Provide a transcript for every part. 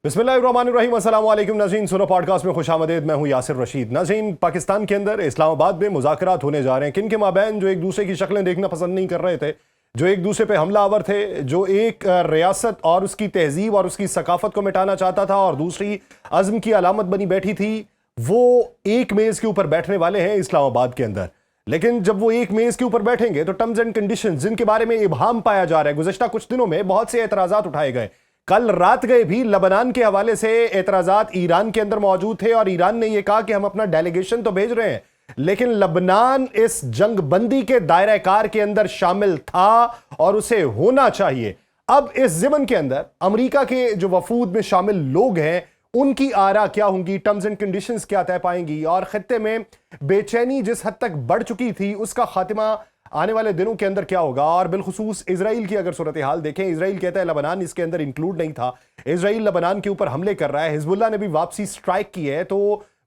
बिस्मिल्लाहिर्रहमानिर्रहीम। अस्सलाम वालेकुम नाज़रीन, सुनो पॉडकास्ट में खुशामदीद। मैं हूं यासिर रशीद। नाज़रीन, पाकिस्तान के अंदर इस्लामाबाद में मुज़ाकरात होने जा रहे हैं। किन के माबैन जो एक दूसरे की शक्लें देखना पसंद नहीं कर रहे थे, जो एक दूसरे पे हमलावर थे, जो एक रियासत और उसकी तहजीब और उसकी सकाफत को मिटाना चाहता था और दूसरी अज़्म की अलामत बनी बैठी थी, वो एक मेज़ के ऊपर बैठने वाले हैं इस्लामाबाद के अंदर। लेकिन जब वो एक मेज़ के ऊपर बैठेंगे तो टर्म्स एंड कंडीशंस जिनके बारे में इबहाम पाया जा रहा है, गुज़श्ता कुछ दिनों में बहुत से एतराज़ात उठाए गए। कल रात गए भी लबनान के हवाले से एतराज़ात ईरान के अंदर मौजूद थे और ईरान ने यह कहा कि हम अपना डेलीगेशन तो भेज रहे हैं, लेकिन लबनान इस जंग बंदी के दायरा कार के अंदर शामिल था और उसे होना चाहिए। अब इस ज़िमन के अंदर अमेरिका के जो वफूद में शामिल लोग हैं, उनकी आरा क्या होंगी, टर्म्स एंड कंडीशंस क्या तय पाएंगी और खत्ते में बेचैनी जिस हद तक बढ़ चुकी थी उसका खात्मा आने वाले दिनों के अंदर क्या होगा। और बिलखुसूस इजराइल की अगर सूरत हाल देखें, इजराइल कहता है लबनान इसके अंदर इंक्लूड नहीं था। इजराइल लबनान के ऊपर हमले कर रहा है, हिजबुल्लाह ने भी वापसी स्ट्राइक की है। तो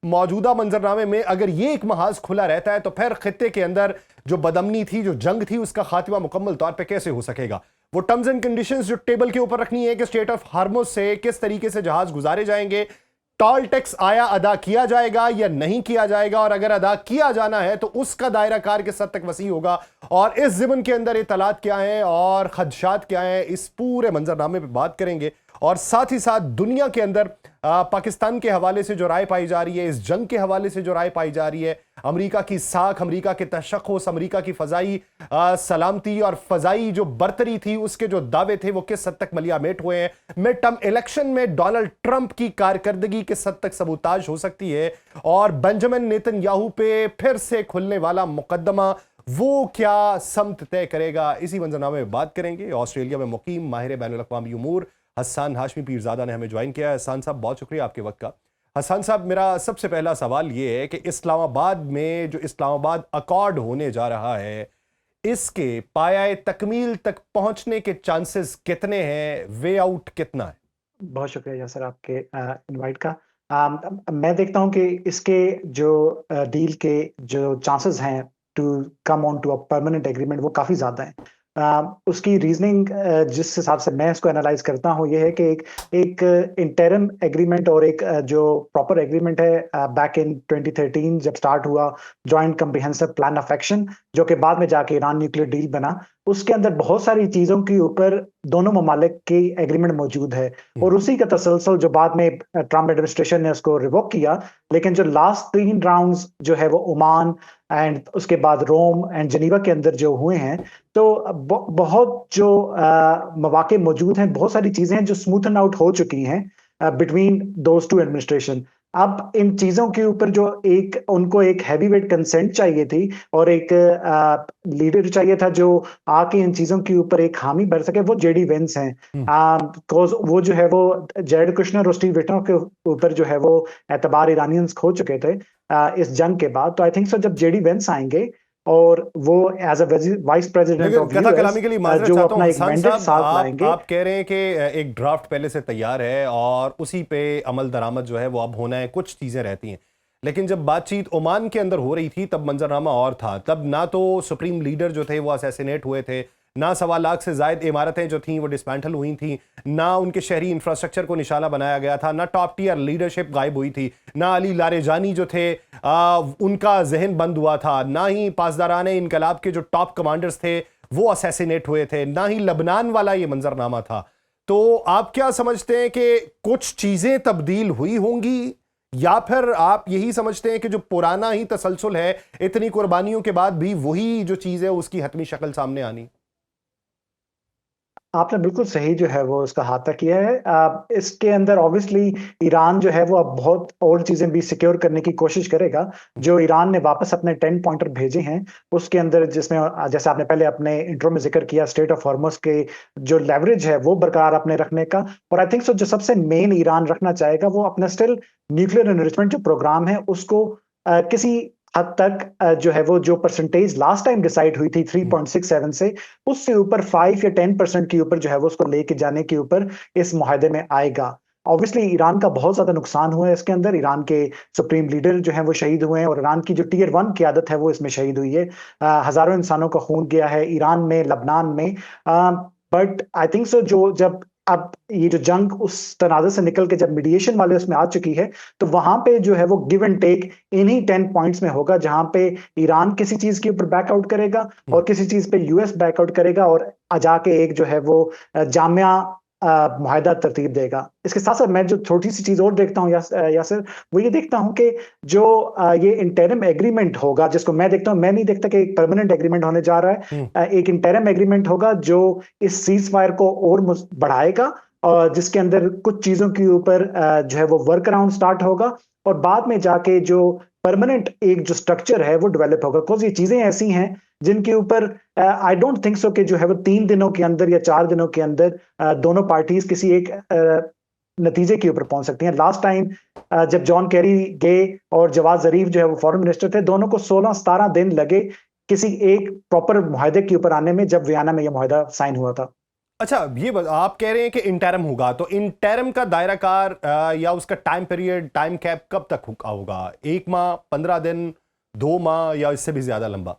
मौजूदा मंजरनामे में अगर ये एक महाज खुला रहता है तो फिर खत्ते के अंदर जो बदमनी थी, जो जंग थी, उसका खात्मा मुकम्मल तौर पर कैसे हो सकेगा। वो टर्म्स एंड कंडीशंस जो टेबल के ऊपर रखनी है कि स्टेट ऑफ हार्मुज से किस तरीके से जहाज गुजारे जाएंगे, टोल टैक्स आया अदा किया जाएगा या नहीं किया जाएगा, और अगर अदा किया जाना है तो उसका दायरा कार किस हद तक वसी होगा, और इस ज़िमन के अंदर इतलात क्या है और खदशात क्या है, इस पूरे मंजरनामे पे बात करेंगे। और साथ ही साथ दुनिया के अंदर पाकिस्तान के हवाले से जो राय पाई जा रही है, इस जंग के हवाले से जो राय पाई जा रही है, अमेरिका की साख, अमेरिका के तशख्खुस, अमेरिका की फ़ज़ाई सलामती और फ़ज़ाई जो बरतरी थी, उसके जो दावे थे वो किस हद तक मलियामेट हुए हैं। मिड टर्म इलेक्शन में डोनाल्ड ट्रंप की कारकर्दगी किस हद तक सबूताज हो सकती है, और बेंजामिन नेतन्याहू पे फिर से खुलने वाला मुकदमा वो क्या समत तय करेगा। इसी मंजरनामे में बात करेंगे। ऑस्ट्रेलिया में मुकीम माहिर बैनुल-अक़वामी उमूर हसन हाशमी पीरज़ादा ने हमें ज्वाइन किया है। हसन साहब, बहुत शुक्रिया आपके वक्त का। हसन साहब, मेरा सबसे पहला सवाल ये है कि इस्लामाबाद में जो इस्लामाबाद अकॉर्ड होने जा रहा है, इसके पाया तकमील तक पहुंचने के चांसेस कितने हैं, वे आउट कितना है? बहुत शुक्रिया यासर आपके इनवाइट का। मैं देखता हूँ कि इसके जो डील के जो चांसेस हैं to come on to a permanent agreement वो काफ़ी ज़्यादा हैं। उसकी रीजनिंग जिस हिसाब से मैं इसको एनालाइज करता हूँ ये है कि एक इंटरम एग्रीमेंट और एक जो प्रॉपर एग्रीमेंट है बैक इन 2013 जब स्टार्ट हुआ, joint comprehensive plan of action, जो कि बाद में जाके ईरान न्यूक्लियर डील बना, उसके अंदर बहुत सारी चीजों के ऊपर दोनों ममालिक की एग्रीमेंट मौजूद है। और उसी का तसलसल जो बाद में ट्रम्प एडमिनिस्ट्रेशन ने उसको रिवोक किया, लेकिन जो लास्ट 3 राउंड्स जो है वो ओमान एंड उसके बाद रोम एंड जनीवा के अंदर जो हुए हैं, तो बहुत जो मौके मौजूद हैं, बहुत सारी चीजें हैं जो स्मूथन आउट हो चुकी हैं बिटवीन दोज टू एडमिनिस्ट्रेशन। अब इन चीजों के ऊपर जो एक उनको एक हैवीवेट कंसेंट चाहिए थी और एक लीडर चाहिए था जो आके इन चीजों के ऊपर एक हामी भर सके, वो जेडी वेंस हैं। बिकॉज वो जो है वो जेरेड कुशनर और स्टीव विटनर के ऊपर जो है वो एतबार ईरानियंस खो चुके थे इस जंग के बाद। तो आई थिंक सो जब जेडी वेंस आएंगे और वो as a vice president of कथा कलामी के लिए माजरत जो चाहता अपना हूं, एक मैंडेट साथ लाएंगे। आप कह रहे हैं कि एक ड्राफ्ट पहले से तैयार है और उसी पे अमल दरामद जो है वो अब होना है, कुछ चीजें रहती हैं। लेकिन जब बातचीत ओमान के अंदर हो रही थी तब मंजरनामा और था। तब ना तो सुप्रीम लीडर जो थे वो असैसिनेट हुए थे, ना 1.25 लाख से जायद इमारतें जो थीं वो डिसमेंटल हुई थीं, ना उनके शहरी इंफ्रास्ट्रक्चर को निशाना बनाया गया था, ना टॉप टीयर लीडरशिप गायब हुई थी, ना अली लारेजानी जो थे उनका जहन बंद हुआ था, ना ही पासदाराने इनकलाब के जो टॉप कमांडर्स थे वो असैसिनेट हुए थे, ना ही लबनान वाला ये मंजरनामा था। तो आप क्या समझते हैं कि कुछ चीजें तब्दील हुई होंगी, या फिर आप यही समझते हैं कि जो पुराना ही तसलसल है, इतनी कुर्बानियों के बाद भी वही जो चीज है उसकी हतमी शक्ल सामने आनी? आपने बिल्कुल सही जो है वो उसका हाथा किया है। इसके अंदर ऑब्वियसली ईरान जो है वो अब बहुत और चीजें भी सिक्योर करने की कोशिश करेगा। जो ईरान ने वापस अपने 10 पॉइंटर भेजे हैं उसके अंदर, जिसमें जैसे आपने पहले अपने इंट्रो में जिक्र किया, स्टेट ऑफ हॉर्मुज के जो लेवरेज है वो बरकरार अपने रखने का। और आई थिंक सो जो सबसे मेन ईरान रखना चाहेगा वो अपना स्टिल न्यूक्लियर एनरिचमेंट जो प्रोग्राम है उसको किसी हद तक जो है वो जो परसेंटेज लास्ट टाइम डिसाइड हुई थी 3.67 से, उससे ऊपर 5 या 10% के ऊपर जो है वो उसको लेके जाने के ऊपर इस मुआहदे में आएगा। ऑब्वियसली ईरान का बहुत ज्यादा नुकसान हुआ है इसके अंदर। ईरान के सुप्रीम लीडर जो है वो शहीद हुए हैं और ईरान की जो टियर 1 क़यादत है वो इसमें शहीद हुई है। हजारों इंसानों का खून गया है ईरान में, लबनान में। बट आई थिंक सो जो जब अब ये जो जंग उस तनाज़े से निकल के जब मीडिएशन वाले उसमें आ चुकी है, तो वहां पे जो है वो गिव एंड टेक इन्हीं 10 पॉइंट्स में होगा, जहां पे ईरान किसी चीज के ऊपर बैकआउट करेगा और किसी चीज पे यूएस बैकआउट करेगा और जाके एक जो है वो जामिया मुआहदा तरतीब देगा। इसके साथ साथ मैं जो छोटी सी चीज और देखता हूँ यासिर, वो ये देखता हूँ कि जो ये इंटरिम एग्रीमेंट होगा, जिसको मैं देखता हूँ, मैं नहीं देखता कि एक परमानेंट एग्रीमेंट होने जा रहा है। एक इंटरिम एग्रीमेंट होगा जो इस सीज फायर को और बढ़ाएगा और जिसके अंदर कुछ चीजों के ऊपर जो है वो वर्क अराउंड स्टार्ट होगा और बाद में जाके जो परमानेंट एक जो स्ट्रक्चर है वो डेवलप होगा। बिकॉज ये चीजें ऐसी हैं जिनके ऊपर आई डोंट थिंक सो कि जो है वो 3 दिनों के अंदर या 4 दिनों के अंदर दोनों पार्टीज किसी एक नतीजे के ऊपर पहुंच सकती हैं। लास्ट टाइम जब जॉन कैरी गए और जवाद जरीफ जो है वो फॉरेन मिनिस्टर थे, दोनों को 16-17 दिन लगे किसी एक प्रॉपर मुआहदे के ऊपर आने में, जब वियना में यह मुआहदा साइन हुआ था। अच्छा, ये आप कह रहे हैं कि इंटरम होगा, तो इंटरम का दायरा कार या उसका टाइम पीरियड, टाइम कैप कब तक होगा? 1 माह, 15 दिन, 2 माह या इससे भी ज्यादा लंबा?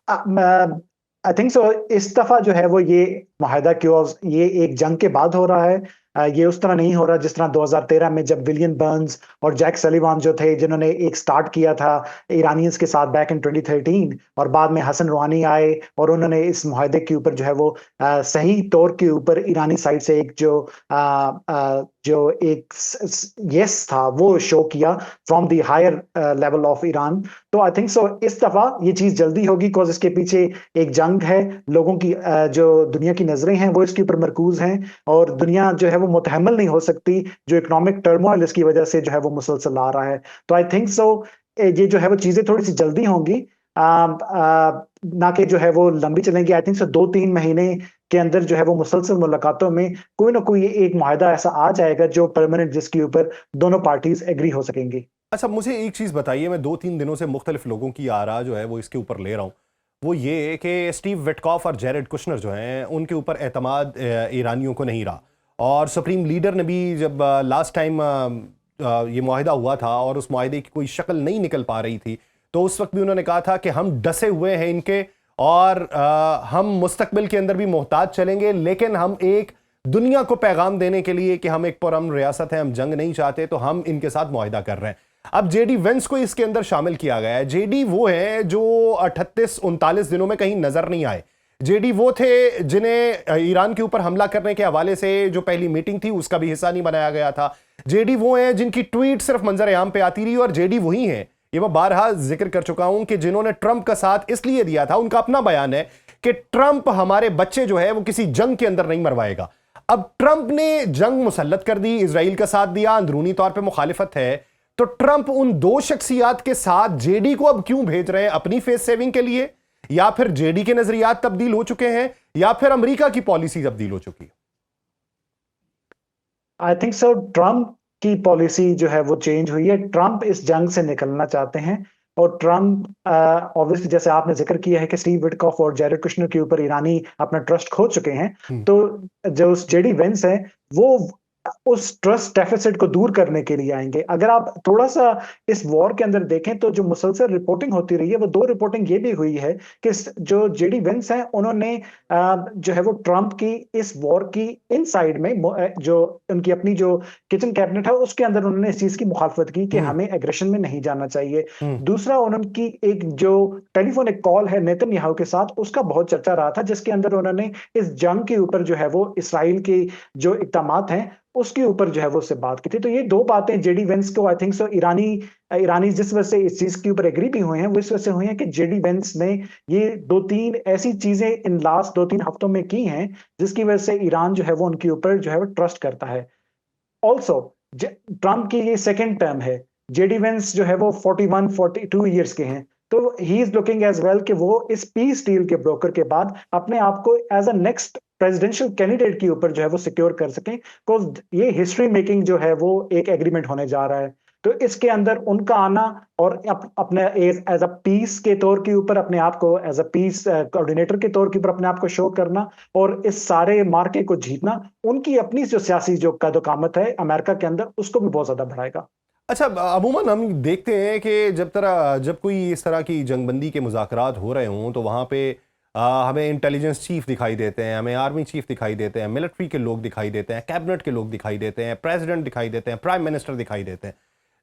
आई थिंक सो इस दफा जो है वो ये मुआहदा क्यों ये एक जंग के बाद हो रहा है। ये उस तरह नहीं हो रहा जिस तरह 2013 में जब विलियम बर्न्स और जैक सलीवान जो थे, जिन्होंने एक स्टार्ट किया था ईरानियंस के साथ बैक इन 2013, और बाद में हसन रूहानी आए और उन्होंने इस मुआहदे के ऊपर जो है वो सही तौर के ऊपर ईरानी साइड से एक जो एक यस था वो शो किया from the higher level of Iran. तो आई थिंक सो इस दफा ये चीज जल्दी होगी, बिकॉज इसके पीछे एक जंग है, लोगों की जो दुनिया की नजरें हैं वो इसके ऊपर मरकूज हैं और दुनिया जो है वो मुतहम्मल नहीं हो सकती जो इकोनॉमिक टर्मोइल इसकी वजह से जो है वो मुसलसल आ रहा है। तो आई थिंक सो ये जो है वो चीजें थोड़ी सी जल्दी होंगी, ना कि जो है वो लंबी चलेंगी। आई थिंक सो 2-3 महीने के अंदर जो है वो मुसलसल मुलाकातों में कोई ना कोई एक मुआहदा ऐसा आ जाएगा जो परमानेंट, जिसके ऊपर दोनों पार्टीज एग्री हो सकेंगी। अच्छा, मुझे एक चीज बताइए, मैं 2-3 दिनों से मुख्तलिफ लोगों की आरा जो है वो इसके ऊपर ले रहा हूं, वो ये कि स्टीव विटकॉफ और जेरेड कुशनर जो हैं उनके ऊपर एतमाद ईरानियों को नहीं रहा, और सुप्रीम लीडर ने भी जब लास्ट टाइम ये मुआहिदा हुआ था और उस मुआहिदे की कोई शक्ल नहीं निकल पा रही थी, तो उस वक्त भी उन्होंने कहा था कि हम डसे हुए हैं इनके और हम मुस्तकबिल के अंदर भी मोहताज चलेंगे, लेकिन हम एक दुनिया को पैगाम देने के लिए कि हम एक पुरअमन रियासत हैं, हम जंग नहीं चाहते, तो हम इनके साथ मुआहिदा कर रहे हैं। अब जेडी वेंस को इसके अंदर शामिल किया गया है। जेडी वो है जो 38-39 दिनों में कहीं नजर नहीं आए। जेडी वो थे जिन्हें ईरान के ऊपर हमला करने के हवाले से जो पहली मीटिंग थी उसका भी हिस्सा नहीं बनाया गया था। जेडी वो है जिनकी ट्वीट सिर्फ मंजर आम पे आती रही, और जेडी वही है, ये मैं बारहा जिक्र कर चुका हूं, कि जिन्होंने ट्रंप का साथ इसलिए दिया था, उनका अपना बयान है कि ट्रंप हमारे बच्चे जो है वो किसी जंग के अंदर नहीं मरवाएगा। अब ट्रंप ने जंग मुसल्लत कर दी, इजराइल का साथ दिया, अंदरूनी तौर पर मुखालिफत है, तो ट्रंप उन दो शख्सियात के साथ जेडी को अब क्यों भेज रहे हैं? अपनी फेस सेविंग के लिए, या फिर जेडी के नजरियात तब्दील हो चुके हैं, या फिर अमेरिका की पॉलिसी तब्दील हो चुकी है? आई थिंक सो ट्रंप की पॉलिसी जो है वो चेंज हुई है। ट्रंप इस जंग से निकलना चाहते हैं और ट्रंप ऑब्वियसली, जैसे आपने जिक्र किया है कि स्टीव विटकॉफ और जेरेड कुशनर के ऊपर ईरानी अपना ट्रस्ट खो चुके हैं, तो जो जेडी वेंस है वो उस ट्रस्ट डेफिसिट को दूर करने के लिए आएंगे। अगर आप थोड़ा सा इस वॉर के अंदर देखें तो जो मुसलसल रिपोर्टिंग होती रही है, वो 2 रिपोर्टिंग ये भी हुई है कि जो जेडी वेंस हैं उन्होंने जो है वो ट्रंप की इस वॉर की इनसाइड में जो उनकी अपनी जो किचन कैबिनेट है उसके अंदर उन्होंने इस चीज की मुखालफत की कि हमें एग्रेशन में नहीं जाना चाहिए। दूसरा, उनकी एक जो टेलीफोनिक कॉल है नेतन्याहू के साथ, उसका बहुत चर्चा रहा था, जिसके अंदर उन्होंने इस जंग के ऊपर जो है वो इसराइल के जो इक़दामात हैं उसके ऊपर जो है वो उससे बात की थी। तो ये 2 बातें जेडी वेंस को, आई थिंक सो ईरानी जिस वजह से इस चीज के ऊपर एग्री भी हुए हैं, वो इस वजह से हुए हैं कि जेडी वेंस ने ये 2-3 ऐसी चीजें इन लास्ट 2-3 हफ्तों में की हैं जिसकी वजह से ईरान जो है वो उनके ऊपर जो है वो ट्रस्ट करता है। ऑल्सो ट्रंप की ये सेकेंड टर्म है, जेडी वेंस जो है वो 41-42 ईयर्स के हैं, तो he is looking as well कि वो इस पीस डील के ब्रोकर के बाद अपने आप को as a next presidential candidate के ऊपर जो है वो सिक्योर कर सकें, बिकॉज ये हिस्ट्री मेकिंग जो है वो एक एग्रीमेंट होने जा रहा है। तो इसके अंदर उनका आना और अपने एज अ पीस के तौर के ऊपर अपने आप को एज अ पीस कोऑर्डिनेटर के तौर के ऊपर अपने आप को शो करना और इस सारे मार्के को जीतना, उनकी अपनी जो सियासी जो कदोकामत है अमेरिका के अंदर, उसको भी बहुत ज्यादा बढ़ाएगा। अच्छा, अमूमन हम देखते हैं कि जब कोई इस तरह की जंगबंदी के मुज़ाकरात हो रहे हों तो वहाँ पे हमें इंटेलिजेंस चीफ दिखाई देते हैं, हमें आर्मी चीफ दिखाई देते हैं, मिलिट्री के लोग दिखाई देते हैं, कैबिनेट के लोग दिखाई देते हैं, प्रेसिडेंट दिखाई देते हैं, प्राइम मिनिस्टर दिखाई देते हैं।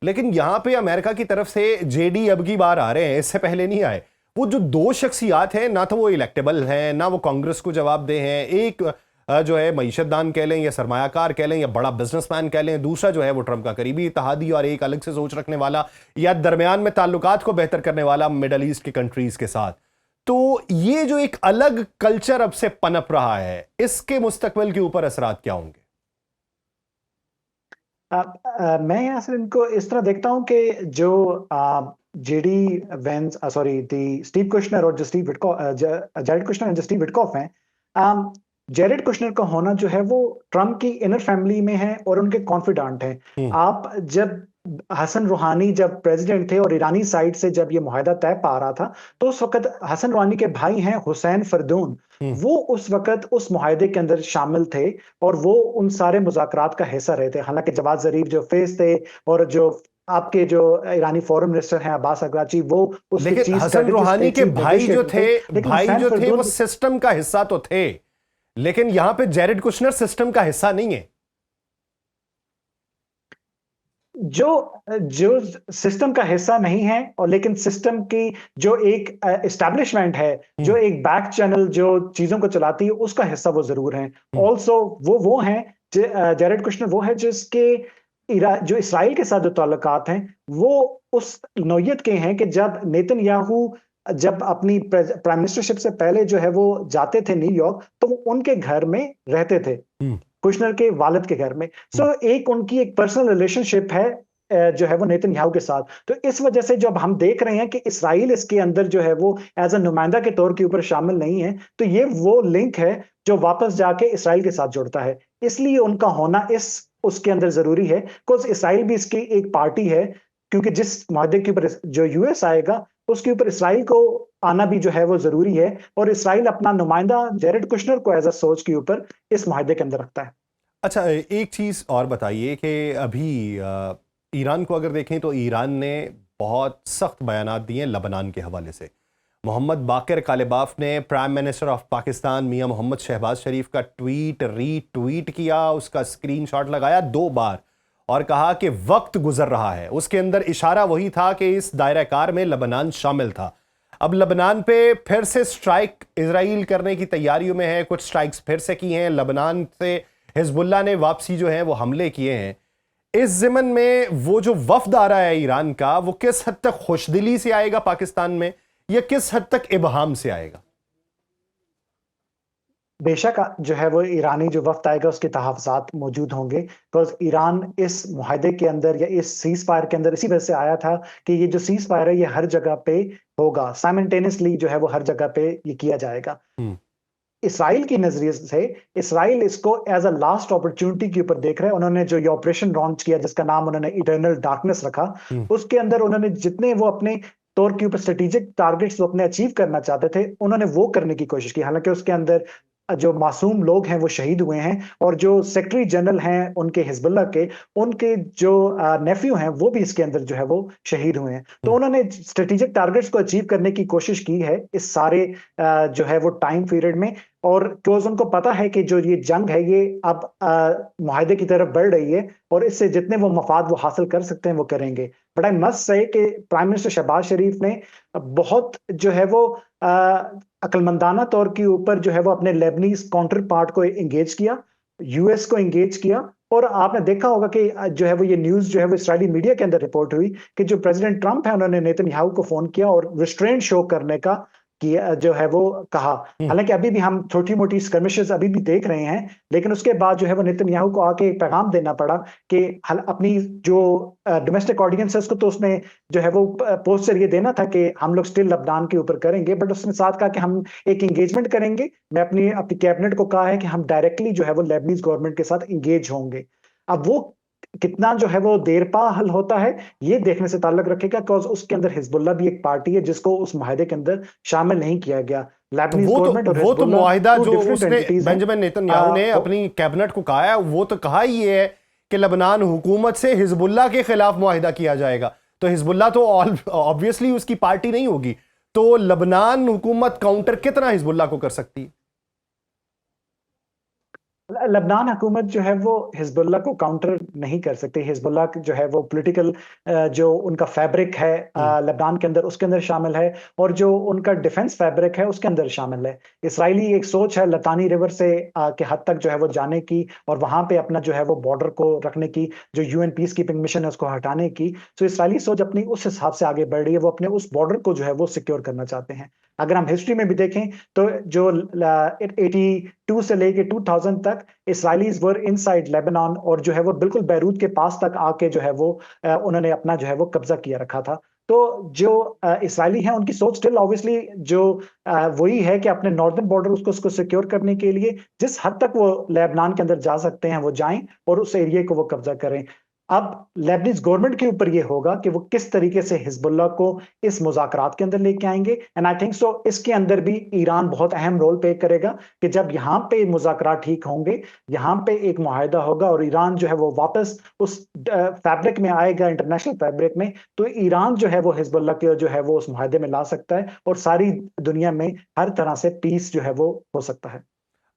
लेकिन यहाँ पे अमेरिका की तरफ से जेडी अब की बार आ रहे हैं, इससे पहले नहीं आए। वो जो दो शख्सियात हैं, ना तो वो इलेक्टेबल हैं, ना वो कांग्रेस को जवाबदेह हैं। एक जो है मईशतदान कह लें या सरमायाकार कह लें या बड़ा बिजनेसमैन कह लें, दूसरा जो है वो ट्रंप का करीबी इत्तेहादी और एक अलग से सोच रखने वाला या दरमियान में ताल्लुकात को बेहतर करने वाला मिडल ईस्ट के कंट्रीज के साथ। तो ये जो एक अलग कल्चर अब से पनप रहा है, इसके मुस्तकबिल के ऊपर असरात क्या होंगे? मैं यहाँ से इनको इस तरह देखता हूँ कि जो जेडी वेंस सॉरी दी स्टीव कुशनर और जो स्टीव विटकॉफ जेरेड कुशनर और जो स्टीव विटकॉफ हैं, जेरेड कुशनर का होना जो है वो ट्रम्प की इनर फैमिली में है और उनके कॉन्फिडेंट हैं। आप जब हसन रूहानी जब प्रेसिडेंट थे और ईरानी साइड से जब ये मुआहदा तय पा रहा था, तो उस वक्त हसन रूहानी के भाई हैं हुसैन फरदून, वो उस वक्त उस मुआहदे के अंदर शामिल थे और वो उन सारे मुज़ाकरात का हिस्सा रहे थे। हालांकि जवाद ज़रीफ जो फेस थे और जो आपके जो ईरानी फॉरेन मिनिस्टर हैं अब्बास अगराची, वो लेकिन हसन रूहानी के भाई जो थे वो सिस्टम का हिस्सा तो थे, लेकिन यहां पे जेरेड कुशनर सिस्टम का हिस्सा नहीं है। जो सिस्टम का हिस्सा नहीं है और लेकिन सिस्टम की जो एक एस्टैब्लिशमेंट है, जो एक बैक चैनल जो चीजों को चलाती है, उसका हिस्सा वो जरूर हैं। ऑल्सो वो हैं, जेरेड कुशनर वो है जिसके जो इसराइल के साथ जो ताल्लुकात हैं वो उस नौयत के हैं कि जब नेतन्याहू जब अपनी प्राइम मिनिस्टरशिप से पहले जो है वो जाते थे न्यूयॉर्क, तो वो उनके घर में रहते थे, कुशनर के वालिद के घर में। सो एक उनकी एक पर्सनल रिलेशनशिप है जो है वो नेतन्याहू के साथ। तो इस वजह से जब हम देख रहे हैं कि इसराइल इसके अंदर जो है वो एज अ नुमाइंदा के तौर के ऊपर शामिल नहीं है, तो ये वो लिंक है जो वापस जाके इसराइल के साथ जुड़ता है। इसलिए उनका होना उसके अंदर जरूरी है, बिकॉज इसराइल भी इसकी एक पार्टी है, क्योंकि जिस मुआहदे के ऊपर जो यूएस आएगा उसके ऊपर इसराइल को आना भी जो है वो जरूरी है, और इसराइल अपना नुमाइंदा जेरेड कुशनर को एज अ सोच के ऊपर इस मुआहदे के अंदर रखता है। अच्छा, एक चीज़ और बताइए कि अभी ईरान को अगर देखें तो ईरान ने बहुत सख्त बयानात दिए लबनान के हवाले से। मोहम्मद बाकिर कालिबाफ ने प्राइम मिनिस्टर ऑफ पाकिस्तान मियां मोहम्मद शहबाज शरीफ का ट्वीट रीट्वीट किया, उसका स्क्रीनशॉट लगाया 2 बार और कहा कि वक्त गुजर रहा है। उसके अंदर इशारा वही था कि इस दायरा कार में लबनान शामिल था। अब लबनान पे फिर से स्ट्राइक इजराइल करने की तैयारियों में है, कुछ स्ट्राइक्स फिर से की हैं। लबनान से हिजबुल्लाह ने वापसी जो है वो हमले किए हैं। इस ज़िमन में वो जो वफ्द आ रहा है ईरान का, वो किस हद तक खुशदिली से आएगा पाकिस्तान में या किस हद तक इबहाम से आएगा? बेशक जो है वो ईरानी जो वक्त आएगा उसके तहफ़्फ़ुज़ात मौजूद होंगे, बिकॉज ईरान इस मुआहदे के अंदर या इस सीज़ फायर के अंदर इसी वजह से आया था कि ये जो सीज़ फायर है ये हर जगह पे होगा, साइमल्टेनियसली जो है वो हर जगह पे ये किया जाएगा। इसराइल की नजरिए से इसराइल इसको एज अ लास्ट अपॉर्चुनिटी के ऊपर देख रहे हैं। उन्होंने जो ये ऑपरेशन लॉन्च किया जिसका नाम उन्होंने इटर्नल डार्कनेस रखा, उसके अंदर उन्होंने जितने वो अपने तौर के ऊपर स्ट्रेटेजिक टारगेट्स वो अपने अचीव करना चाहते थे, उन्होंने वो करने की कोशिश की। हालांकि उसके अंदर जो मासूम लोग हैं वो शहीद हुए हैं, और जो सेक्रेटरी जनरल हैं उनके हिजबुल्लाह के, उनके जो नेफ्यू हैं वो भी इसके अंदर जो है वो शहीद हुए हैं। तो उन्होंने स्ट्रेटेजिक टारगेट्स को अचीव करने की कोशिश की है इस सारे जो है वो टाइम पीरियड में, और बिकॉज उनको पता है कि जो ये जंग है ये अब मुआहदे की तरफ बढ़ रही है और इससे जितने वो मफाद वो हासिल कर सकते हैं वो करेंगे। बट आई मस्ट से कि प्राइम मिनिस्टर शहबाज शरीफ ने बहुत जो है वो अक्लमंदाना तौर के ऊपर जो है वो अपने लेबनीज काउंटर पार्ट को एंगेज किया, यूएस को एंगेज किया। और आपने देखा होगा कि जो है वो ये न्यूज जो है वो इस्राइली मीडिया के अंदर रिपोर्ट हुई कि जो प्रेसिडेंट ट्रंप है उन्होंने नेतन्याहू को फोन किया और रिस्ट्रेंट शो करने का किया जो है वो कहा। हालांकि अभी भी हम छोटी मोटी स्कर्मिशेस अभी भी देख रहे हैं, लेकिन उसके बाद जो है वो नेतन्याहू को आके एक पैगाम देना पड़ा कि अपनी जो डोमेस्टिक ऑडियंस है उसको तो उसने जो है वो पोस्ट से ये देना था कि हम लोग स्टिल लबनान के ऊपर करेंगे, बट उसने साथ कहा कि हम एक एंगेजमेंट करेंगे। मैं अपनी कैबिनेट को कहा है कि हम डायरेक्टली जो है वो लेबनीज गवर्नमेंट के साथ एंगेज होंगे। अब वो कितना जो है वो देर पा हल होता है ये देखने से ताल्लुक रखेगा, बिकॉज उसके अंदर हिजबुल्लाह भी एक पार्टी है जिसको उस मुआहदे के अंदर शामिल नहीं किया गया। वो तो मुआहिदा जो उसने बेंजामिन नेतन्याहू ने अपनी कैबिनेट को कहा है, वो तो कहा ही है कि लबनान हुकूमत से हिजबुल्लाह के खिलाफ मुआहिदा किया जाएगा। तो हिजबुल्लाह तो ऑब्वियसली उसकी पार्टी नहीं होगी। तो लबनान हुकूमत काउंटर कितना हिजबुल्लाह को कर सकती है? लबनान हुकूमत जो है वो हिजबुल्लाह को काउंटर नहीं कर सकती। हिजबुल्लाह जो है वो पॉलिटिकल जो उनका फैब्रिक है लबनान के अंदर, उसके अंदर शामिल है, और जो उनका डिफेंस फैब्रिक है उसके अंदर शामिल है। इसराइली एक सोच है लतानी रिवर से के हद तक जो है वो जाने की, और वहां पे अपना जो है वो बॉर्डर को रखने की, जो यूएन पीस कीपिंग मिशन है उसको हटाने की। तो इसराइली सोच अपनी उस हिसाब से आगे बढ़ रही है, वो अपने उस बॉर्डर को जो है वो सिक्योर करना चाहते हैं। अगर हम हिस्ट्री में भी देखें तो जो 82 से लेके 2000 तक इसराइलीज वर इनसाइड लेबनान, और जो है वो बिल्कुल बैरूत के पास तक आके जो है वो उन्होंने अपना जो है वो कब्जा किया रखा था। तो जो इसराइली हैं उनकी सोच स्टिल ऑब्वियसली जो वही है कि अपने नॉर्दर्न बॉर्डर उसको सिक्योर करने के लिए जिस हद तक वो लेबनान के अंदर जा सकते हैं वो जाएं और उस एरिया को वो कब्जा करें। अब लेबनीज गवर्नमेंट के ऊपर ये होगा कि वो किस तरीके से हिजबुल्लाह को इस मुज़ाकरात के अंदर लेके आएंगे, एंड आई थिंक सो इसके अंदर भी ईरान बहुत अहम रोल प्ले करेगा कि जब यहाँ पे मुज़ाकरात ठीक होंगे, यहाँ पे एक मुआहिदा होगा और ईरान जो है वो वापस उस फैब्रिक में आएगा, इंटरनेशनल फैब्रिक में, तो ईरान जो है वो हिजबुल्लाह के जो है वो उस मुआहिदे में ला सकता है और सारी दुनिया में हर तरह से पीस जो है वो हो सकता है।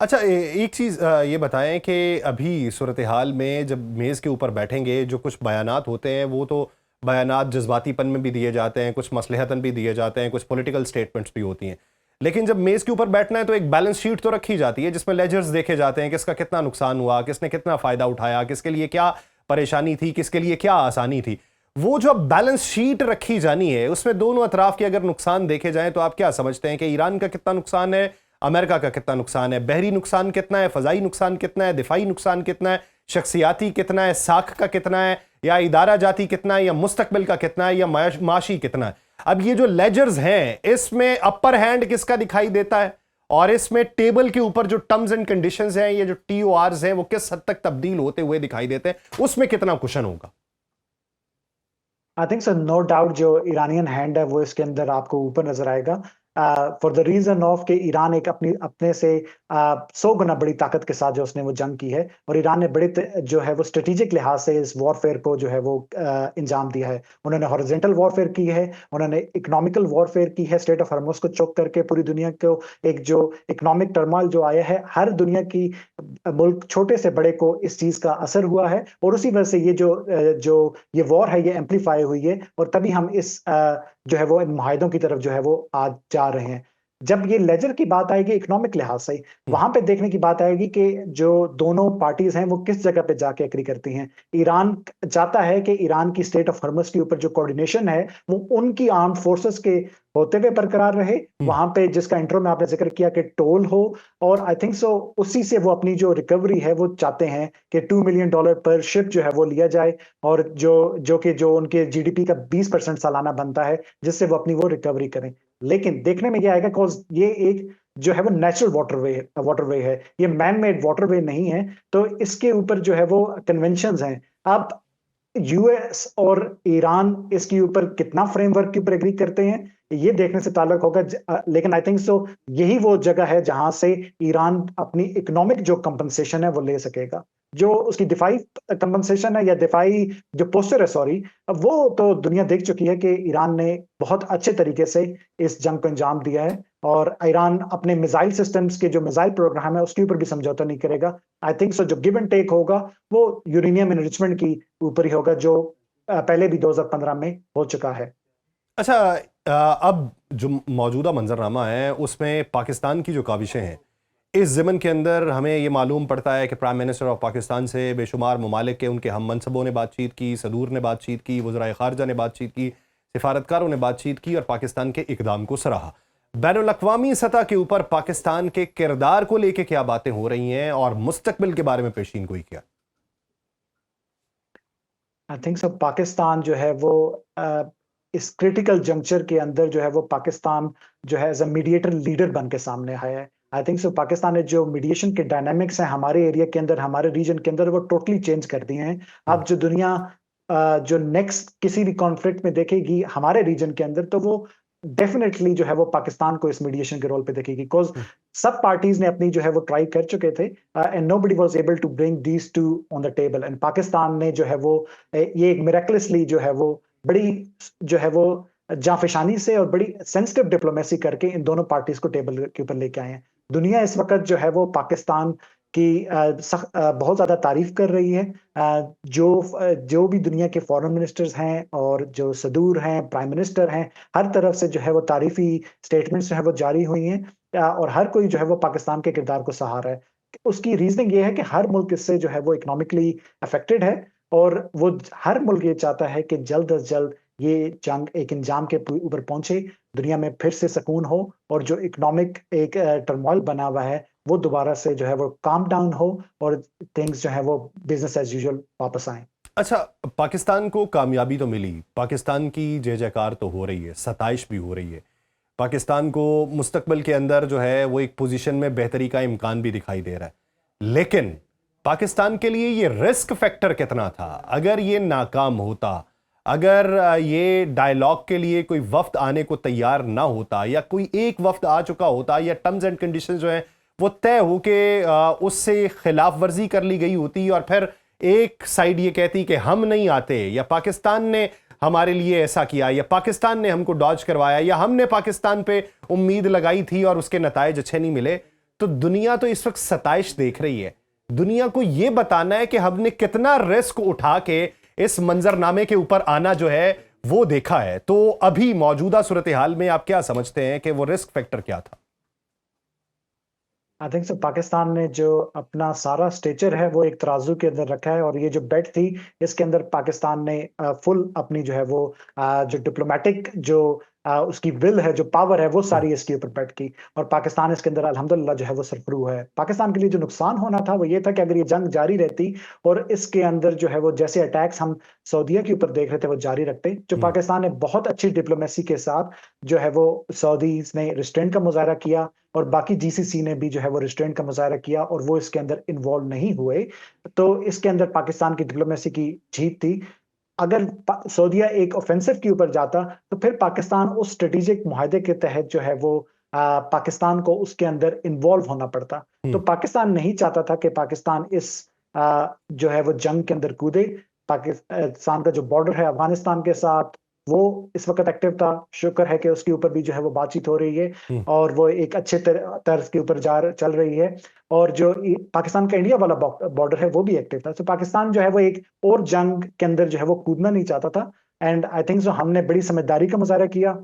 अच्छा, एक चीज़ ये बताएं कि अभी सूरत हाल में जब मेज़ के ऊपर बैठेंगे, जो कुछ बयानात होते हैं वो तो बयानात जज्बातीपन में भी दिए जाते हैं, कुछ मसलहतन भी दिए जाते हैं, कुछ पॉलिटिकल स्टेटमेंट्स भी होती हैं। लेकिन जब मेज़ के ऊपर बैठना है तो एक बैलेंस शीट तो रखी जाती है जिसमें लेजर्स देखे जाते हैं, किसका कितना नुकसान हुआ, किसने कितना फ़ायदा उठाया, किसके लिए क्या परेशानी थी, किसके लिए क्या आसानी थी। वो जो बैलेंस शीट रखी जानी है उसमें दोनों अतराफ के अगर नुकसान देखे जाएं तो आप क्या समझते हैं कि ईरान का कितना नुकसान है, अमेरिका का कितना नुकसान है, बहरी नुकसान कितना है, फजाई नुकसान कितना है, दिफाई नुकसान कितना है, शख्सियाती कितना है, साख का कितना है, या इदारा जाती कितना है, या मुस्तकबिल का कितना है, या माशी कितना है? अब ये जो लेजर्स हैं इसमें अपर हैंड किसका दिखाई देता है, और इसमें टेबल के ऊपर जो टर्म्स एंड कंडीशंस हैं, ये जो टीओआरस हैं, वो किस हद तक तब्दील होते हुए दिखाई देते हैं, उसमें कितना कुशन होगा? I think so, no doubt जो ईरानियन हैंड है वो इसके अंदर आपको ऊपर नजर आएगा, फॉर द रीजन ऑफ कि ईरान एक अपने से 100 गुना बड़ी ताकत के साथ जो उसने वो जंग की है, और ईरान ने बड़े जो है वो स्ट्रेटेजिक लिहाज से इस वॉरफेयर को जो है वो इंजाम दिया है। उन्होंने हॉरिजॉन्टल वॉरफेयर की है, उन्होंने इकोनॉमिकल वॉरफेयर की है, स्टेट ऑफ हॉर्मुज को चोक करके पूरी दुनिया को एक जो इकोनॉमिक टर्मोइल जो आया है, हर दुनिया की मुल्क छोटे से बड़े को इस चीज का असर हुआ है, और उसी वजह से ये जो ये वॉर है ये एम्पलीफाई हुई है, और तभी हम इस जो है वो इन मुआहिदों की तरफ जो है वो आज जा रहे हैं। जब ये लेजर की बात आएगी इकोनॉमिक लिहाज से, वहां पे देखने की बात आएगी कि जो दोनों पार्टीज हैं वो किस जगह पे जाके एग्री करती हैं। ईरान चाहता है कि ईरान की स्टेट ऑफ हॉर्मुज के ऊपर जो कोऑर्डिनेशन है वो उनकी आर्म्ड फोर्सेस के होते हुए बरकरार रहे, वहां पे जिसका इंट्रो में आपने जिक्र किया कि टोल हो, और आई थिंक सो उसी से वो अपनी जो रिकवरी है वो चाहते हैं कि $2 मिलियन पर शिप जो है वो लिया जाए, और जो उनके जीडीपी का 20% सालाना बनता है, जिससे वो अपनी वो रिकवरी करें। लेकिन देखने में क्या आएगा, कॉज ये एक जो है वो नेचुरल वाटरवे है, ये मैन मेड वाटरवे नहीं है, तो इसके ऊपर जो है वो कन्वेंशंस हैं। अब यूएस और ईरान इसके ऊपर कितना फ्रेमवर्क के ऊपर एग्री करते हैं ये देखने से ताल्लुक होगा, लेकिन आई थिंक सो यही वो जगह है जहां से ईरान अपनी इकोनॉमिक जो कंपनसेशन है वो ले सकेगा। जो उसकी दिफाई कंपनसेशन है या दिफाई जो पोस्टर है, सॉरी, वो तो दुनिया देख चुकी है कि ईरान ने बहुत अच्छे तरीके से इस जंग को अंजाम दिया है, और ईरान अपने मिसाइल सिस्टम्स के जो मिसाइल प्रोग्राम है उसके ऊपर भी समझौता नहीं करेगा। आई थिंक सो जो गिव एंड टेक होगा वो यूरेनियम एनरिचमेंट की ऊपर ही होगा, जो पहले भी 2015 में हो चुका है। अच्छा, अब जो मौजूदा मंजरनामा है उसमें पाकिस्तान की जो काविशें हैं, इस ज़मन के अंदर हमें ये मालूम पड़ता है कि प्राइम मिनिस्टर ऑफ पाकिस्तान से बेशुमार ममालिक के उनके हम मनसबों ने बातचीत की, सदूर ने बातचीत की, वज़राए ख़ारजा ने बातचीत की, सिफारतकारों ने बातचीत की और पाकिस्तान के इक़दाम को सराहा। बैनुल अक़वामी सतह के ऊपर पाकिस्तान के किरदार को लेके क्या बातें हो रही हैं और मुस्तकबिल के बारे में पेशीन गोई क्या? आई थिंक सो पाकिस्तान जो है वो इस क्रिटिकल जंक्चर के अंदर जो है वो पाकिस्तान जो है एज अ मीडिएटर लीडर बन के सामने आया है। आई थिंक सो पाकिस्तान ने जो मीडिएशन के डायनामिक्स हैं हमारे एरिया के अंदर, हमारे रीजन के अंदर, वो टोटली चेंज कर दिए हैं। अब जो दुनिया जो नेक्स्ट किसी भी कॉन्फ्लिक्ट में देखेगी हमारे रीजन के अंदर, तो वो डेफिनेटली जो है वो पाकिस्तान को इस मीडिएशन के रोल पे देखेगी, बिकॉज सब पार्टीज ने अपनी जो है वो ट्राई कर चुके थे, and nobody was able to bring these two on the table, and Pakistan ने जो है वो ये एक मिरेकलसली जो है वो बड़ी जो है वो जांफिशानी से और बड़ी सेंसिटिव डिप्लोमेसी करके इन दोनों पार्टीज को टेबल के ऊपर लेके आए हैं। दुनिया इस वक्त जो है वो पाकिस्तान की बहुत ज्यादा तारीफ कर रही है। जो भी दुनिया के फॉरेन मिनिस्टर्स हैं और जो सदूर हैं, प्राइम मिनिस्टर हैं, हर तरफ से जो है वो तारीफी स्टेटमेंट्स जो है वो जारी हुई हैं। और हर कोई जो है वो पाकिस्तान के किरदार को सहारा है। उसकी रीजनिंग ये है कि हर मुल्क इससे जो है वो इकोनॉमिकली अफेक्टेड है, और वो हर मुल्क ये चाहता है कि जल्द अज जल्द ये जंग एक इंजाम के ऊपर पहुंचे, दुनिया में फिर से सुकून हो, और जो इकोनॉमिक एक टर्मोइल बना हुआ है वो दोबारा से जो है वो काम डाउन हो, और थिंग्स जो है वो बिजनेस एज यूजुअल वापस आए। अच्छा, पाकिस्तान को कामयाबी तो मिली, पाकिस्तान की जय जयकार तो हो रही है, सताइश भी हो रही है, पाकिस्तान को मुस्तकबिल के अंदर जो है वो एक पोजीशन में बेहतरी का इम्कान भी दिखाई दे रहा है, लेकिन पाकिस्तान के लिए ये रिस्क फैक्टर कितना था? अगर ये नाकाम होता, अगर ये डायलॉग के लिए कोई वफ्द आने को तैयार ना होता, या कोई एक वफ्द आ चुका होता, या टर्म्स एंड कंडीशंस जो है वो तय हो के उससे खिलाफ वर्जी कर ली गई होती, और फिर एक साइड ये कहती कि हम नहीं आते, या पाकिस्तान ने हमारे लिए ऐसा किया, या पाकिस्तान ने हमको डॉज करवाया, या हमने पाकिस्तान पे उम्मीद लगाई थी और उसके नताइज अच्छे नहीं मिले, तो दुनिया तो इस वक्त सताइश देख रही है। दुनिया को यह बताना है कि हमने कितना रिस्क उठा के इस मंजरनामे के ऊपर आना जो है वो देखा है। तो अभी मौजूदा सूरत हाल में आप क्या समझते हैं कि वो रिस्क फैक्टर क्या था? आई थिंक सो पाकिस्तान ने जो अपना सारा स्टेचर है वो एक तराजू के अंदर रखा है, और ये जो बेट थी इसके अंदर पाकिस्तान ने फुल अपनी जो है वो जो डिप्लोमेटिक जो उसकी विल है, जो पावर है, वो सारी इसके ऊपर बेट की, और पाकिस्तान इसके अंदर अल्हम्दुलिल्लाह जो है वो सरफरू है। पाकिस्तान के लिए जो नुकसान होना था वो ये था कि अगर ये जंग जारी रहती और इसके अंदर जो है वो जैसे अटैक्स हम सऊदीया के ऊपर देख रहे थे वो जारी रखते, जो पाकिस्तान ने बहुत अच्छी डिप्लोमेसी के साथ जो है वो सऊदीज ने रिस्ट्रेंट का मुजाहरा किया, और बाकी जीसीसी ने भी जो है वो रिस्ट्रेंट का मुजाहरा किया, और वो इसके अंदर इन्वॉल्व नहीं हुए। तो इसके अंदर पाकिस्तान की डिप्लोमेसी की जीत थी। अगर सऊदीया एक ऑफेंसिव के ऊपर जाता तो फिर पाकिस्तान उस स्ट्रेटेजिक मुआहदे के तहत जो है वो पाकिस्तान को उसके अंदर इन्वॉल्व होना पड़ता। तो पाकिस्तान नहीं चाहता था कि पाकिस्तान इस जो है वो जंग के अंदर कूदे। पाकिस्तान का जो बॉर्डर है अफगानिस्तान के साथ वो इस वक्त एक्टिव था, शुक्र है कि उसके ऊपर भी जो है वो बातचीत हो रही है और वो एक अच्छे तर्ज के ऊपर चल रही है। और जो पाकिस्तान का इंडिया वाला बॉर्डर है वो भी एक्टिव था। तो पाकिस्तान जो है वो एक और जंग के अंदर जो है वो कूदना नहीं चाहता था। एंड आई थिंक सो हमने बड़ी समझदारी का मुजाहरा किया,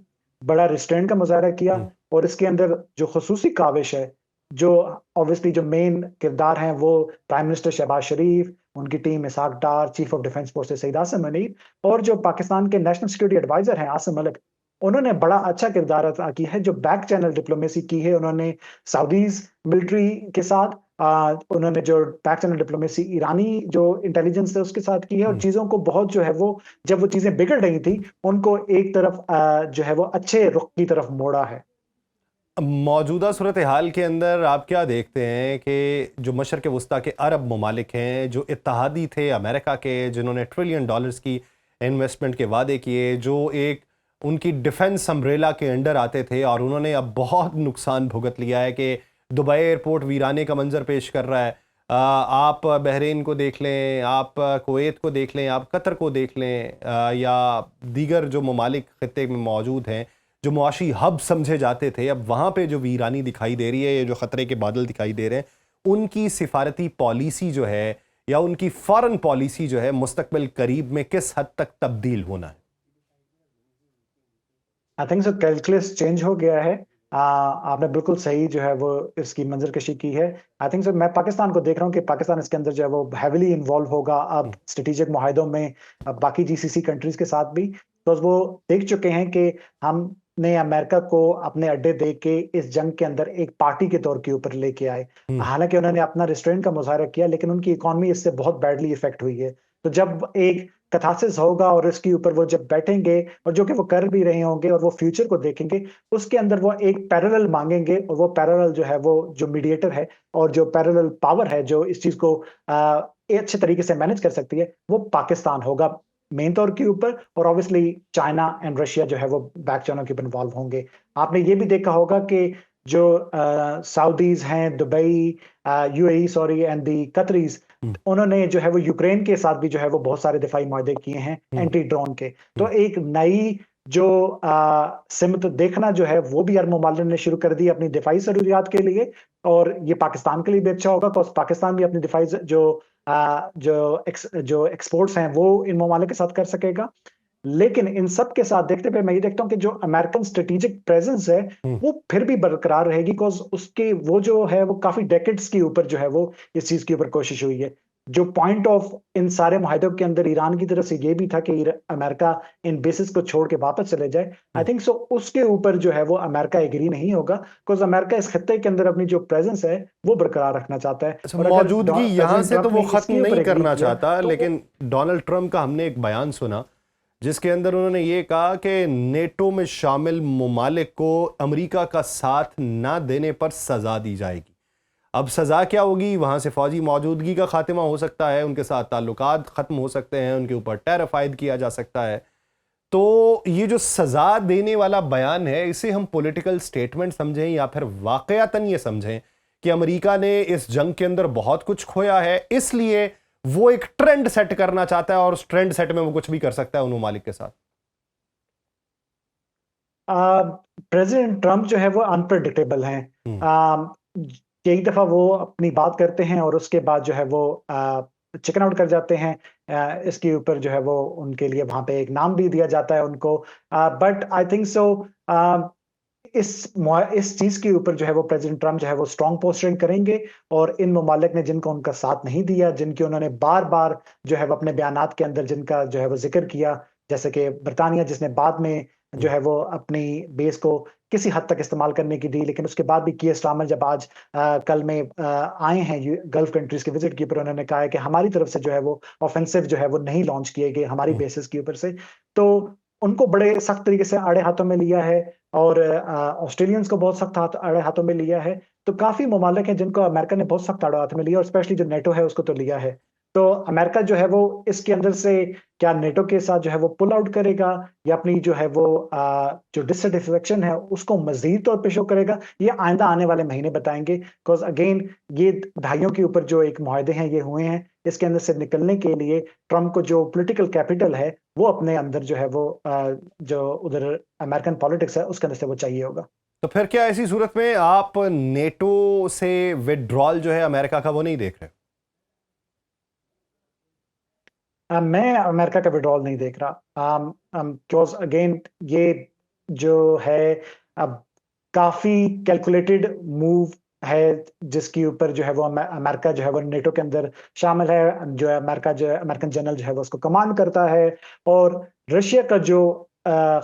बड़ा रिस्ट्रेंट का मुजाहरा किया, और इसके अंदर जो खसूसी काविश है, जो ऑब्वियसली जो मेन किरदार हैं वो प्राइम मिनिस्टर शहबाज शरीफ, उनकी team Ishaq Dar, chief of defence forces Syed Asim Munir, और जो पाकिस्तान के नेशनल सिक्योरिटी एडवाइजर हैं आसिम मलिक, उन्होंने बड़ा अच्छा किरदार अदा किया है। जो बैक चैनल डिप्लोमेसी की है उन्होंने सऊदीज मिलिट्री के साथ, उन्होंने जो बैक चैनल डिप्लोमेसी ईरानी जो इंटेलिजेंस है उसके साथ की है, और चीजों को बहुत जो है वो जब वो चीजें बिगड़ रही थी उनको एक तरफ जो है वो अच्छे रुख की तरफ मोड़ा है। मौजूदा सूरत हाल के अंदर आप क्या देखते हैं कि जो मशरक़ वस्ता के अरब ममालिक हैं, जो इत्तहादी थे अमेरिका के, जिन्होंने $1 ट्रिलियन की इन्वेस्टमेंट के वादे किए, जो एक उनकी डिफेंस अम्ब्रेला के अंडर आते थे, और उन्होंने अब बहुत नुकसान भुगत लिया है कि दुबई एयरपोर्ट वीराने का मंजर पेश कर रहा है। आप बहरीन को देख लें, आप कुवैत को देख लें, आप कतर को देख लें, या दीगर जो ममालिक खित्ते में मौजूद हैं जो मुआशी हब समझे जाते थे, अब वहाँ पे जो वीरानी दिखाई दे रही है, ये जो ख़तरे के बादल दिखाई दे रहे हैं, उनकी सिफारती पॉलिसी जो है या उनकी फॉरेन पॉलिसी जो है मुस्तकबिल करीब में किस हद तक तब्दील होना है? आई थिंक सो कैलकुलस चेंज हो गया है। आपने बिल्कुल सही जो है वो इसकी मंजरकशी की है। आई थिंक सो मैं पाकिस्तान को देख रहा हूँ कि पाकिस्तान इसके अंदर जो है वो हैविली इन्वॉल्व होगा अब स्ट्रेटेजिक मुआहदों में, बाकी जीसीसी कंट्रीज के साथ भी। तो वो देख चुके हैं कि हमने अमेरिका को अपने अड्डे दे के इस जंग के अंदर एक पार्टी के तौर के ऊपर लेके आए। हालांकि उन्होंने अपना रिस्ट्रेंट का मुजाहरा किया, लेकिन उनकी इकोनॉमी इससे बहुत बैडली इफेक्ट हुई है। तो जब एक कथासिस होगा और इसके ऊपर वो जब बैठेंगे, और जो कि वो कर भी रहे होंगे, और वो फ्यूचर को देखेंगे, उसके अंदर वो एक पैरेलल मांगेंगे, और वो पैरेलल जो है वो जो मीडिएटर है और जो पैरेलल पावर है जो इस चीज को अच्छे तरीके से मैनेज कर सकती है, वो पाकिस्तान होगा मेन तौर के ऊपर। और ऑब्वियसली चाइना एंड रशिया जो है वो बैक चैनल के ऊपर इन्वॉल्व होंगे। आपने ये भी देखा होगा कि जो सऊदीज हैं, Dubai, UAE sorry, and the Qataris, उन्होंने जो है वो यूक्रेन के साथ भी जो है वो बहुत सारे दिफाई मुआहदे किए हैं एंटी ड्रोन के। तो एक नई जो सिमत देखना जो है वो भी अरब ममालिक ने शुरू कर दी अपनी दिफाई ज़रूरियात के लिए, और ये पाकिस्तान के लिए भी अच्छा होगा, बिकॉज़ पाकिस्तान भी अपनी दिफाई जो एक्सपोर्ट्स हैं वो इन ममालिक के साथ कर सकेगा। लेकिन इन सब के साथ देखते हुए मैं ये देखता हूँ कि जो अमेरिकन स्ट्रेटेजिक प्रेजेंस है हम्म। वो फिर भी बरकरार रहेगी, बिकॉज़ उसके वो जो है वो काफ़ी डेकेड्स के ऊपर जो है वो इस चीज़ के ऊपर कोशिश हुई है। जो पॉइंट ऑफ इन सारे मुआहदों के अंदर ईरान की तरफ से ये भी था कि अमेरिका इन बेसिस को छोड़ के वापस चले जाए। आई थिंक सो उसके ऊपर जो है वो अमेरिका एग्री नहीं होगा, बिकॉज़ अमेरिका इस खत्ते के अंदर अपनी जो प्रेजेंस है वो बरकरार रखना चाहता है। अच्छा, और अगर मौजूदगी यहां प्रेसिडेंट से तो ट्रंप वो ने खत्म इसके ऊपर नहीं एग्री करना किया चाहता, तो लेकिन डोनाल्ड ट्रंप का हमने एक बयान सुना जिसके अंदर उन्होंने ये कहा कि नेटो में शामिल ममालिक को अमेरिका का साथ ना देने पर सजा दी जाएगी। अब सजा क्या होगी? वहां से फौजी मौजूदगी का खात्मा हो सकता है, उनके साथ ताल्लुकात खत्म हो सकते हैं, उनके ऊपर टैरिफ आयद किया जा सकता है। तो ये जो सजा देने वाला बयान है, इसे हम पॉलिटिकल स्टेटमेंट समझें या फिर वाकयातन ये समझें कि अमेरिका ने इस जंग के अंदर बहुत कुछ खोया है, इसलिए वो एक ट्रेंड सेट करना चाहता है और उस ट्रेंड सेट में वो कुछ भी कर सकता है उन ममालिक के साथ? प्रेसिडेंट ट्रंप जो है वो अनप्रेडिक्टेबल हैं। हम्म। कई दफा वो अपनी बात करते हैं और उसके बाद जो है वो चिकन आउट कर जाते हैं। इसके ऊपर जो है वो उनके लिए वहां पे एक नाम भी दिया जाता है उनको। बट आई थिंक सो इस चीज के ऊपर जो है वो प्रेसिडेंट ट्रंप जो है वो स्ट्रॉन्ग पोस्टरिंग करेंगे, और इन ममालिक ने जिनको उनका साथ नहीं दिया, जिनके उन्होंने बार बार जो है वो अपने बयानात के अंदर जिनका जो है वो जिक्र किया, जैसे कि बरतानिया जिसने बाद में जो है वो अपनी बेस को किसी हद तक इस्तेमाल करने की दी, लेकिन उसके बाद भी कियर स्टारमर जब आज कल में आए हैं गल्फ कंट्रीज के विजिट के ऊपर, उन्होंने कहा है कि हमारी तरफ से जो है वो ऑफेंसिव जो है वो नहीं लॉन्च किए गए हमारी बेसिस के ऊपर से। तो उनको बड़े सख्त तरीके से आड़े हाथों में लिया है, और ऑस्ट्रेलियंस को बहुत सख्त आड़े हाथों में लिया है। तो काफी ममालिक हैं जिनको अमेरिका ने बहुत सख्त आड़े हाथों में लिया, और स्पेशली जो नेटो है उसको तो लिया है। तो अमेरिका जो है वो इसके अंदर से क्या नेटो के साथ जो है वो पुल आउट करेगा, या अपनी जो है वो जो डिससेटिस्फेक्शन है उसको मजीद तौर पे शो करेगा, ये आइंदा आने वाले महीने बताएंगे। बिकॉज अगेन ये दहाइयों के ऊपर जो एक मुआहदे हैं ये हुए हैं, इसके अंदर से निकलने के लिए ट्रंप को जो पॉलिटिकल कैपिटल है वो अपने अंदर जो है वो जो उधर अमेरिकन पॉलिटिक्स है उसके अंदर से वो चाहिए होगा। तो फिर क्या ऐसी सूरत में आप नेटो से विड्रॉल जो है अमेरिका का वो नहीं देख रहे? मैं अमेरिका का विड्रॉल नहीं देख रहा, बिकॉज अगेन ये जो है अब काफी कैलकुलेटेड मूव है, जिसके ऊपर जो है वो अमेरिका जो है वो नेटो के अंदर शामिल है, जो है अमेरिका जो है अमेरिकन जनरल जो है वो उसको कमांड करता है, और रशिया का जो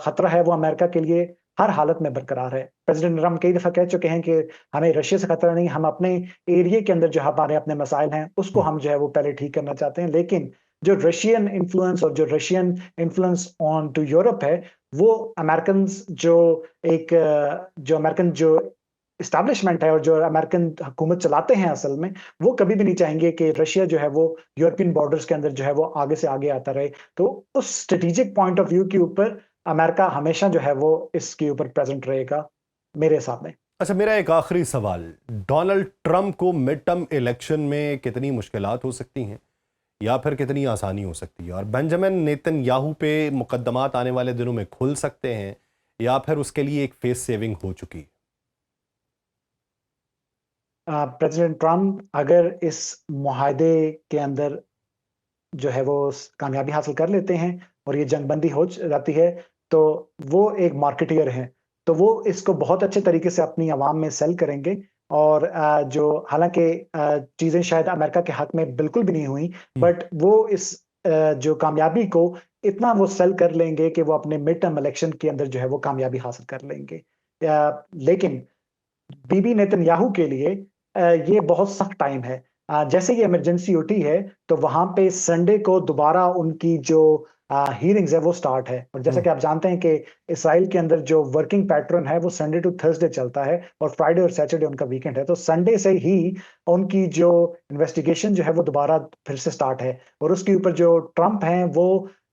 खतरा है वो अमेरिका के लिए हर हालत में बरकरार है। प्रेसिडेंट ट्रम्प कई दफा कह चुके हैं कि हमें रशिया से खतरा नहीं, हम अपने एरिया के अंदर जो हमारे अपने मसाइल हैं उसको हम जो है वो पहले ठीक करना चाहते हैं। लेकिन जो रशियन इन्फ्लुएंस और जो Russian influence on to Europe है, वो अमेरिकन जो जो अमेरिकन जो इस्टेब्लिशमेंट है और जो अमेरिकन हुकूमत चलाते हैं असल में, वो कभी भी नहीं चाहेंगे कि रशिया जो है वो यूरोपियन बॉर्डर्स के अंदर जो है वो आगे से आगे आता रहे। तो उस स्ट्रेटेजिक पॉइंट ऑफ व्यू के ऊपर अमेरिका हमेशा जो है वो इसके ऊपर प्रेजेंट रहेगा मेरे हिसाब में। अच्छा, मेरा एक आखिरी सवाल, डोनाल्ड ट्रंप को मिड टर्म इलेक्शन में कितनी मुश्किलात हो सकती हैं या फिर कितनी आसानी हो सकती है, और बेंजामिन नेतन्याहू पे मुकदमात आने वाले दिनों में खुल सकते हैं या फिर उसके लिए एक फेस सेविंग हो चुकी है? प्रेसिडेंट ट्रम्प अगर इस मुआहदे के अंदर जो है वो कामयाबी हासिल कर लेते हैं और ये जंगबंदी हो जाती है, तो वो एक मार्केटियर हैं, तो वो इसको बहुत अच्छे तरीके से अपनी आवाम में सेल करेंगे। और जो हालांकि चीजें शायद अमेरिका के हक में बिल्कुल भी नहीं हुई, हम्म। बट वो इस जो कामयाबी को इतना वो सेल कर लेंगे कि वो अपने मिड टर्म इलेक्शन के अंदर जो है वो कामयाबी हासिल कर लेंगे। लेकिन बीबी नेतन्याहू के लिए ये बहुत सख्त टाइम है। जैसे ही इमरजेंसी उठी है, तो वहां पे संडे को दोबारा उनकी जो हीयरिंग्स है वो स्टार्ट है, और जैसा हम्म। कि आप जानते हैं कि इसराइल के अंदर जो वर्किंग पैटर्न है वो संडे टू थर्सडे चलता है, और फ्राइडे और सैटरडे उनका वीकेंड है। तो संडे से ही उनकी जो इन्वेस्टिगेशन जो है वो दोबारा फिर से स्टार्ट है, और उसके ऊपर जो ट्रंप हैं वो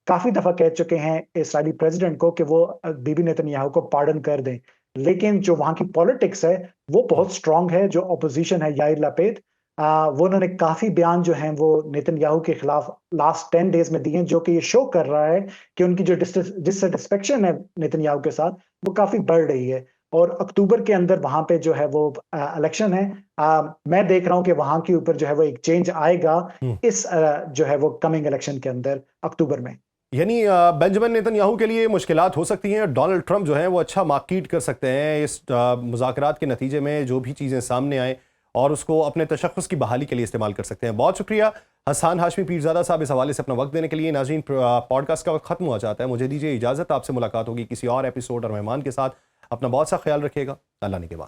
काफी दफा कह चुके हैं इसराइली प्रेसिडेंट को कि वो बीबी नेतन्याहू को पार्डन कर दें। लेकिन जो वहां की पॉलिटिक्स है वो बहुत स्ट्रांग है। जो ऑपोजिशन है याइर लपेद, वो उन्होंने काफ़ी बयान जो हैं वो नेतन्याहू के खिलाफ लास्ट 10 डेज़ में दिए हैं, जो कि ये शो कर रहा है कि उनकी जो डिससैटिस्फैक्शन है नेतन्याहू के साथ, वो काफ़ी बढ़ रही है। और अक्टूबर के अंदर वहाँ पे जो है वो इलेक्शन है। मैं देख रहा हूँ कि वहाँ के ऊपर जो है वो एक चेंज आएगा हम्म। इस जो है वो कमिंग इलेक्शन के अंदर अक्टूबर में। यानी बेंजामिन नेतन्याहू के लिए मुश्किलात हो सकती हैं। डोनाल्ड ट्रंप जो है वो अच्छा मार्केट कर सकते हैं इस मुज़ाकरात के नतीजे में जो भी चीज़ें सामने आए, और उसको अपने तशख़्ख़ुस की बहाली के लिए इस्तेमाल कर सकते हैं। बहुत शुक्रिया हसन हाशमी पीरज़ादा साहब इस हवाले से अपना वक्त देने के लिए। नाज़रीन, पॉडकास्ट का वक्त ख़त्म हुआ चाहता है, मुझे दीजिए इजाज़त। आपसे मुलाकात होगी किसी और एपिसोड और मेहमान के साथ। अपना बहुत सा ख्याल रखिएगा। अल्लाह ने के बाद।